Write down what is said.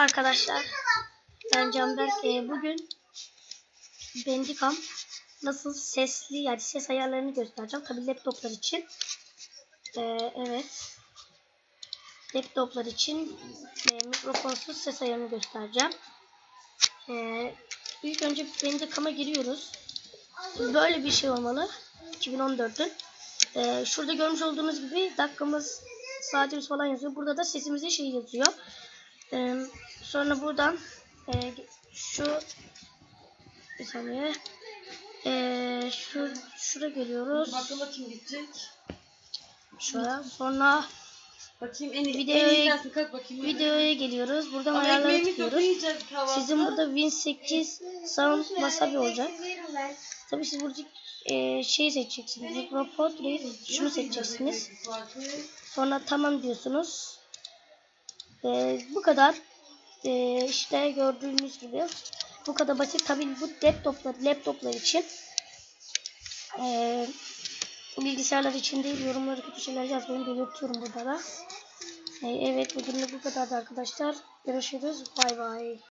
arkadaşlar. Ben Canberk. Bugün Bandicam nasıl sesli, yani ses ayarlarını göstereceğim. Tabii laptoplar için. Evet. Laptoplar için mikrofonsuz ses ayarını göstereceğim. İlk önce Bandicam'a giriyoruz. Böyle bir şey olmalı. 2014'ün. Şurada görmüş olduğunuz gibi dakikamız, saatimiz falan yazıyor. Burada da sesimizin şeyi yazıyor. Sonra buradan bir saniye, şuraya geliyoruz. Bakalım kim gidecek? Şuraya. Sonra bakayım videoya geliyoruz. Buradan ayarlara tıklıyoruz. Sizin burada Win 8 Sound Wasabi olacak. Tabii siz burada şeyi seçeceksiniz. Microportrait, şunu seçeceksiniz. Sonra tamam diyorsunuz. Bu kadar. İşte gördüğünüz gibi bu kadar basit. Tabii bu laptoplar için, bilgisayarlar için değil. Yorumları, kötü şeyler yazmayın, belirtiyorum burada da. Evet, bugünlük bu kadar arkadaşlar. Görüşürüz. Bay bay.